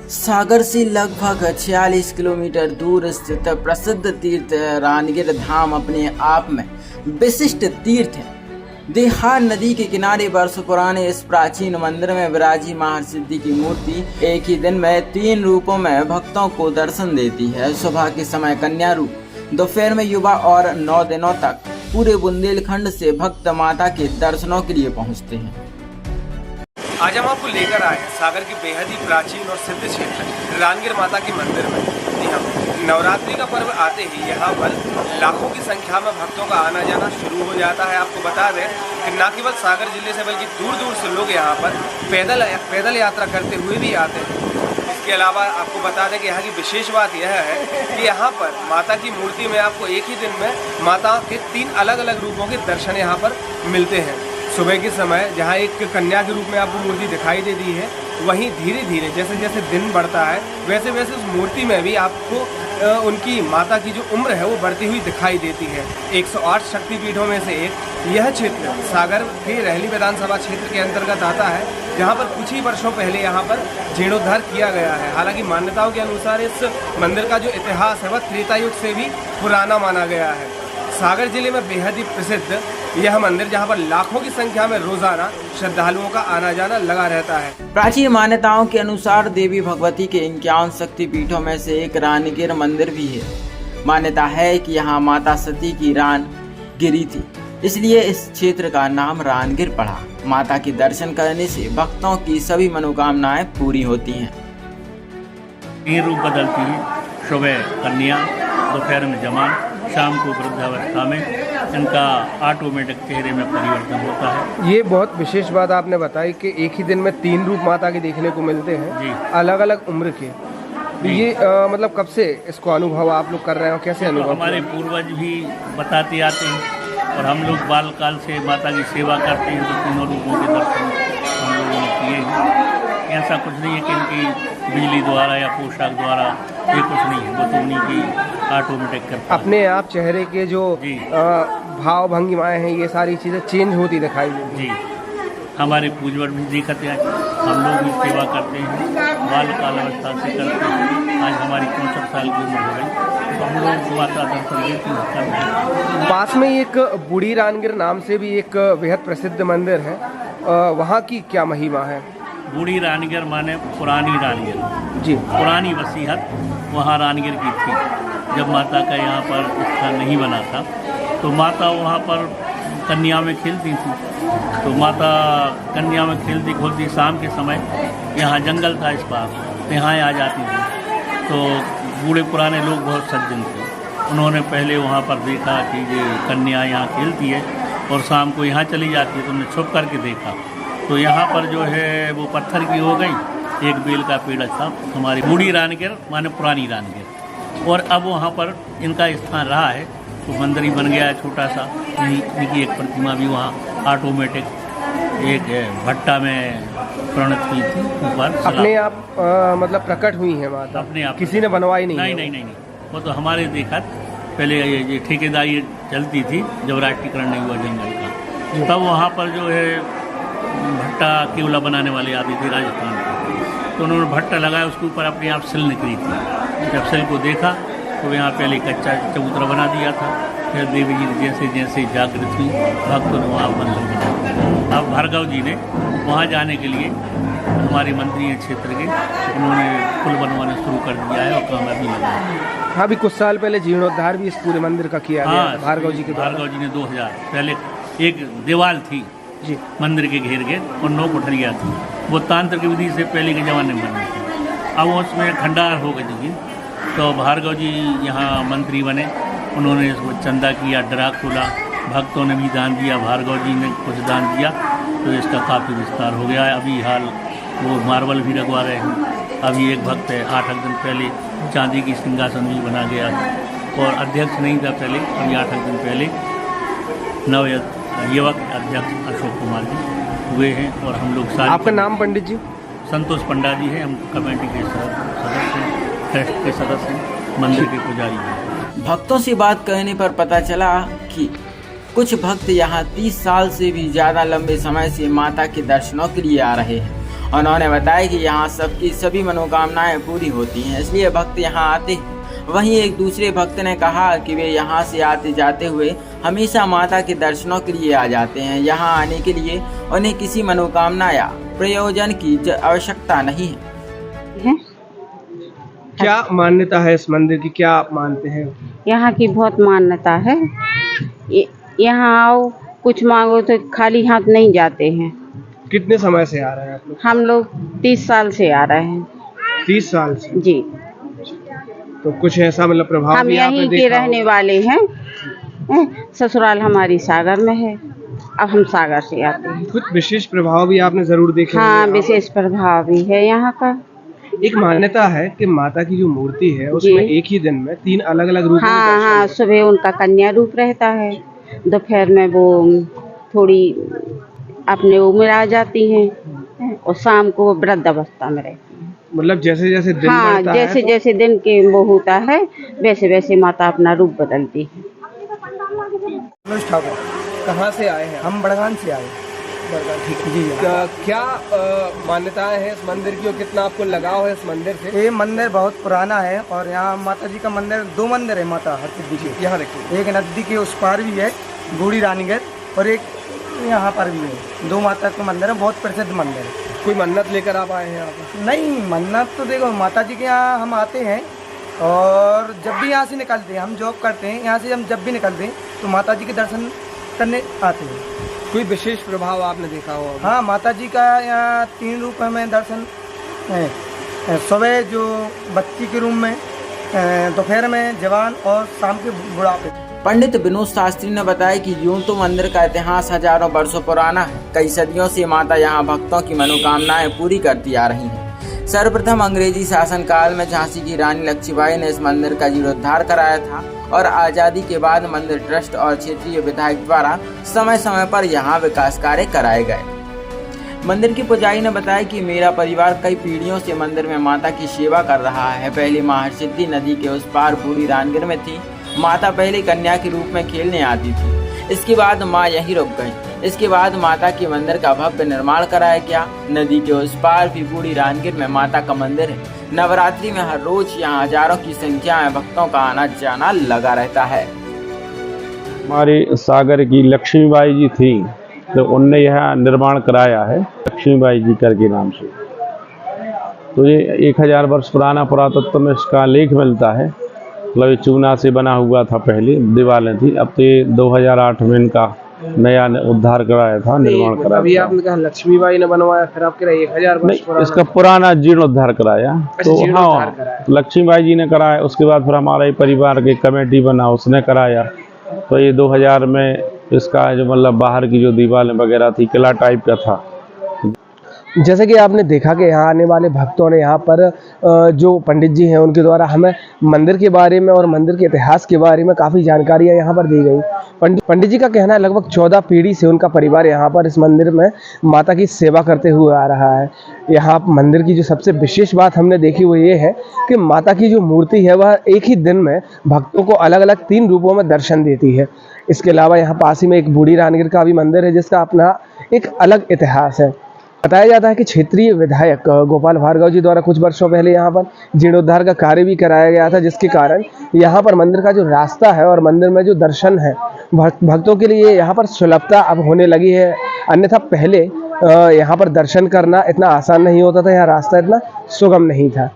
सागर से लगभग 46 किलोमीटर दूर स्थित प्रसिद्ध तीर्थ रानगिर धाम अपने आप में विशिष्ट तीर्थ है। देहार नदी के किनारे वर्षों पुराने इस प्राचीन मंदिर में विराजी महर्षि की मूर्ति एक ही दिन में 3 रूपों में भक्तों को दर्शन देती है। सुबह के समय कन्या रूप, दोपहर में युवा और 9 दिनों तक पूरे बुंदेलखंड से भक्त माता के दर्शनों के लिए पहुंचते हैं। आज हम आपको लेकर आए हैं सागर की बेहद ही प्राचीन और सिद्ध क्षेत्र रानगिर माता के मंदिर में। जी हाँ, नवरात्रि का पर्व आते ही यहाँ पर लाखों की संख्या में भक्तों का आना जाना शुरू हो जाता है। आपको बता दें कि न केवल सागर जिले से बल्कि दूर दूर से लोग यहाँ पर पैदल यात्रा करते हुए भी आते हैं। इसके अलावा आपको बता दें कि यहाँ की विशेष बात यह है कि यहाँ पर माता की मूर्ति में आपको एक ही दिन में माता के 3 अलग अलग रूपों के दर्शन यहाँ पर मिलते हैं। सुबह के समय जहाँ एक कन्या के रूप में आपको मूर्ति दिखाई देती है, वहीं धीरे धीरे जैसे जैसे दिन बढ़ता है वैसे वैसे उस मूर्ति में भी आपको उनकी माता की जो उम्र है वो बढ़ती हुई दिखाई देती है। 108 शक्तिपीठों में से एक यह क्षेत्र सागर के रहली विधानसभा क्षेत्र के अंतर्गत आता है, जहाँ पर कुछ ही वर्षों पहले यहाँ पर जीर्णोद्धार किया गया है। हालांकि मान्यताओं के अनुसार इस मंदिर का जो इतिहास है वह त्रेता युग से भी पुराना माना गया है। सागर जिले में बेहद ही प्रसिद्ध यह मंदिर, जहां पर लाखों की संख्या में रोजाना श्रद्धालुओं का आना जाना लगा रहता है। प्राचीन मान्यताओं के अनुसार देवी भगवती के 51 शक्तिपीठों में से एक रानगिर मंदिर भी है। मान्यता है कि यहाँ माता सती की रान गिरी थी, इसलिए इस क्षेत्र का नाम रानगिर पड़ा। माता के दर्शन करने से भक्तों की सभी मनोकामनाएं पूरी होती हैं। 3 रूप बदलती हैं, सुबह कन्या, दोपहर में जवान, शाम को वृद्धावस्था में इनका ऑटोमेटिक चेहरे में परिवर्तन होता है। ये बहुत विशेष बात आपने बताई कि एक ही दिन में 3 रूप माता के देखने को मिलते हैं जी। अलग अलग उम्र के। ये मतलब कब से इसको अनुभव आप लोग कर रहे हो, कैसे अनुभव? हमारे पूर्वज भी बताते आते हैं और हम लोग बाल काल से माता की सेवा करते हैं, तो 3 रूपों के दर्शन हम लोगों ने किए हैं। ऐसा कुछ नहीं है कि इनकी बिजली द्वारा या पोशाक द्वारा, ये कुछ नहीं है, वो तो उन्हीं की ऑटोमेटिक करते हैं। अपने आप चेहरे के जो भाव भंगिमाएं हैं ये सारी चीज़ें चेंज होती दिखाई देती जी। हमारे पूर्वज भी दिखते हैं, हम लोग भी सेवा करते हैं, बाल काल अवस्था से करते हैं। आज हमारी 64 साल की उम्र हो गई, तो हम लोग माता दर्शन देते हैं। पास में एक बूढ़ी रानगिर नाम से भी एक बेहद प्रसिद्ध मंदिर है, वहाँ की क्या महिमा है? बूढ़ी रानगिर माने पुरानी रानगिर जी। पुरानी वसीहत वहाँ रानगिर की थी। जब माता का यहाँ पर स्थान नहीं बना था तो माता वहाँ पर कन्या में खेलती थी। तो माता कन्या में खेलती खोलती शाम के समय यहाँ जंगल था इस पार, यहाँ आ जाती थी। तो बूढ़े पुराने लोग बहुत सज्जन थे, उन्होंने पहले वहाँ पर देखा कि ये कन्या यहाँ खेलती है और शाम को यहाँ चली जाती है, तो उन्होंने छुप करके देखा। तो यहाँ पर जो है वो पत्थर की हो गई, एक बेल का पेड़ था। हमारी बूढ़ी रानगिर माने पुरानी रानगिर, और अब वहाँ पर इनका स्थान रहा है। तो मंदिर ही बन गया है छोटा सा, इनकी एक प्रतिमा भी वहाँ ऑटोमेटिक एक भट्टा में प्रणत हुई थी ऊपर। अपने आप मतलब प्रकट हुई है माता अपने आप, किसी ने बनवाई नहीं? नहीं, वो तो हमारे देखा। पहले ये ठेकेदारी चलती थी जब राष्ट्रीयकरण नहीं हुआ जंगल का, तब वहाँ पर जो है भट्टा केवला बनाने वाले आते थे राजस्थान के, तो उन्होंने भट्टा लगाया, उसके ऊपर अपने आप सिल निकली थी। जब सिल को देखा तो यहाँ पहले कच्चा चबूतरा बना दिया था, फिर देवी जी जैसे जैसे जागृत हुई भक्तों ने वहाँ मंदिर बनाया। अब भार्गव जी ने वहाँ जाने के लिए, हमारे मंत्री हैं क्षेत्र के, उन्होंने पुल बनवाना शुरू कर दिया है और काम अभी लगा है। हाँ, अभी कुछ साल पहले जीर्णोद्धार भी इस पूरे मंदिर का किया गया था भार्गव जी के द्वारा। भार्गव जी ने 2000 पहले एक दीवार थी जी मंदिर के घेर के और 9 कोठरियाँ थी, वो तांत्रिक विधि से पहले के ज़माने में बनी थी। अब उसमें खंडार हो गई, तो भार्गव जी यहाँ मंत्री बने, उन्होंने इसको चंदा किया, डरा खोला, भक्तों ने भी दान दिया, भार्गव जी ने कुछ दान दिया, तो इसका काफ़ी विस्तार हो गया है। अभी हाल वो मार्बल भी लगवा रहे हैं। अभी एक भक्त है, 8 दिन पहले चांदी की सिंहासन भी बना गया, और अध्यक्ष नहीं था पहले, अभी 8 दिन पहले युवक अध्यक्ष अशोक कुमार जी हुए हैं। और हम लोग सारे। आपका नाम पंडित जी? संतोष पंडा जी हैं, हम कमेटी के सदस्य हैं, ट्रस्ट के सदस्य हैं, मंदिर के पुजारी हैं। भक्तों से बात करने पर पता चला कि कुछ भक्त यहाँ 30 साल से भी ज़्यादा लंबे समय से माता के दर्शनों के लिए आ रहे हैं उन्होंने बताया कि यहाँ सबकी सभी मनोकामनाएं पूरी होती हैं, इसलिए भक्त यहाँ आते हैं। वहीं एक दूसरे भक्त ने कहा कि वे यहाँ से आते जाते हुए हमेशा माता के दर्शनों के लिए आ जाते हैं। यहाँ आने के लिए उन्हें किसी मनोकामना या प्रयोजन की आवश्यकता नहीं है। क्या मान्यता है इस मंदिर की, क्या आप मानते हैं? यहाँ की बहुत मान्यता है। यहाँ आओ, कुछ मांगो तो खाली हाथ नहीं जाते हैं। कितने समय से आ रहे हैं आप लोग? हम लोग 30 साल से आ रहे हैं। 30 साल से? जी। तो कुछ ऐसा मतलब प्रभाव हम भी आपने यहीं के देखा रहने होगा? वाले हैं। ससुराल हमारी सागर में है, अब हम सागर से आते हैं। कुछ विशेष प्रभाव भी आपने जरूर देखे हाँ, होंगे। विशेष प्रभाव भी है यहाँ का। एक मान्यता है कि माता की जो मूर्ति है उसमें एक ही दिन में 3 अलग-अलग रूपों में हाँ दर्शन हाँ, होते हैं। सुबह उनका कन्या रूप रहता है, दोपहर में वो थोड़ी अपने उम्र आ जाती हैं और शाम को वो वृद्ध अवस्था में रहती हैं। मतलब जैसे जैसे दिन हाँ, बढ़ता जैसे है जैसे दिन के वो होता है वैसे वैसे माता अपना रूप बदलती है। मनोज ठाकुर, कहाँ से आए हैं? हम बड़गान से आए। ठीक जी। क्या मान्यताएं हैं इस मंदिर की और कितना आपको लगाव है इस मंदिर से? ये मंदिर बहुत पुराना है और यहाँ माता जी का मंदिर, 2 मंदिर है माता हर सिद्धि के। यहाँ देखिए, एक नदी के उस पार भी है बूढ़ी रानीगढ़, और एक यहाँ पर भी है। 2 माता का मंदिर है, बहुत प्रसिद्ध मंदिर है। कोई मन्नत लेकर आप आए हैं यहाँ पर? नहीं, मन्नत तो देखो माता जी के यहाँ हम आते हैं, और जब भी यहाँ से निकलते हैं, हम जॉब करते हैं, यहाँ से हम जब भी निकलते हैं तो माता जी के दर्शन करने आते हैं। कोई विशेष प्रभाव आपने देखा हो? हाँ, माता जी का यहाँ 3 रूप में दर्शन है। सुबह जो बच्ची के रूप में, दोपहर में जवान, और शाम के बुढ़ापे। पंडित विनोद शास्त्री ने बताया कि यूं तो मंदिर का इतिहास हजारों वर्षों पुराना है। कई सदियों से माता यहाँ भक्तों की मनोकामनाएं पूरी करती आ रही हैं। सर्वप्रथम अंग्रेजी शासनकाल में झांसी की रानी लक्ष्मीबाई ने इस मंदिर का जीर्णोद्धार कराया था, और आज़ादी के बाद मंदिर ट्रस्ट और क्षेत्रीय विधायक द्वारा समय समय पर यहाँ विकास कार्य कराए गए। मंदिर के पुजारी ने बताया कि मेरा परिवार कई पीढ़ियों से मंदिर में माता की सेवा कर रहा है। पहले महर्षिद्धि नदी के उस पार बूढ़ी रानीगढ़ में थी। माता पहले कन्या के रूप में खेलने आती थी, इसके बाद माँ यहीं रुक गई। इसके बाद माता के मंदिर का भव्य निर्माण कराया गया। नदी के उस पार भी बूढ़ी रानीगढ़ में माता का मंदिर है। नवरात्रि में हर रोज यहाँ हजारों की संख्या में भक्तों का आना जाना लगा रहता है। हमारी सागर की लक्ष्मीबाई जी थी, तो उनने यह निर्माण कराया है लक्ष्मीबाई जी कर के नाम से। तो ये 1000 वर्ष पुराना पुरातत्व में इसका लेख मिलता है। मतलब ये चूना से बना हुआ था, पहले दीवारें थी, अब तो ये 2008 में इनका नया उद्धार कराया था, निर्माण कराया। अभी आपने कहा लक्ष्मीबाई ने बनवाया, फिर आप कह रहे 1000 वर्ष नहीं, इसका पुराना जीर्णोद्धार कराया। तो जीर्णोद्धार हाँ, कराया। लक्ष्मीबाई जी ने कराया। उसके बाद फिर हमारे परिवार के कमेटी बना, उसने कराया। तो ये 2000 में इसका जो मतलब बाहर की जो दीवारें वगैरह थी, किला टाइप का था। जैसे कि आपने देखा कि यहाँ आने वाले भक्तों ने यहाँ पर जो पंडित जी हैं उनके द्वारा हमें मंदिर के बारे में और मंदिर के इतिहास के बारे में काफ़ी जानकारियाँ यहाँ पर दी गई। पंडित जी का कहना है लगभग 14 पीढ़ी से उनका परिवार यहाँ पर इस मंदिर में माता की सेवा करते हुए आ रहा है। यहाँ मंदिर की जो सबसे विशेष बात हमने देखी वो ये है कि माता की जो मूर्ति है वह एक ही दिन में भक्तों को अलग अलग 3 रूपों में दर्शन देती है। इसके अलावा यहाँ पास ही में एक बूढ़ी रानीगढ़ का भी मंदिर है जिसका अपना एक अलग इतिहास है। बताया जाता है कि क्षेत्रीय विधायक गोपाल भार्गव जी द्वारा कुछ वर्षों पहले यहाँ पर जीर्णोद्धार का कार्य भी कराया गया था, जिसके कारण यहाँ पर मंदिर का जो रास्ता है और मंदिर में जो दर्शन है भक्तों के लिए यहाँ पर सुलभता अब होने लगी है। अन्यथा पहले यहाँ पर दर्शन करना इतना आसान नहीं होता था, यहाँ रास्ता इतना सुगम नहीं था।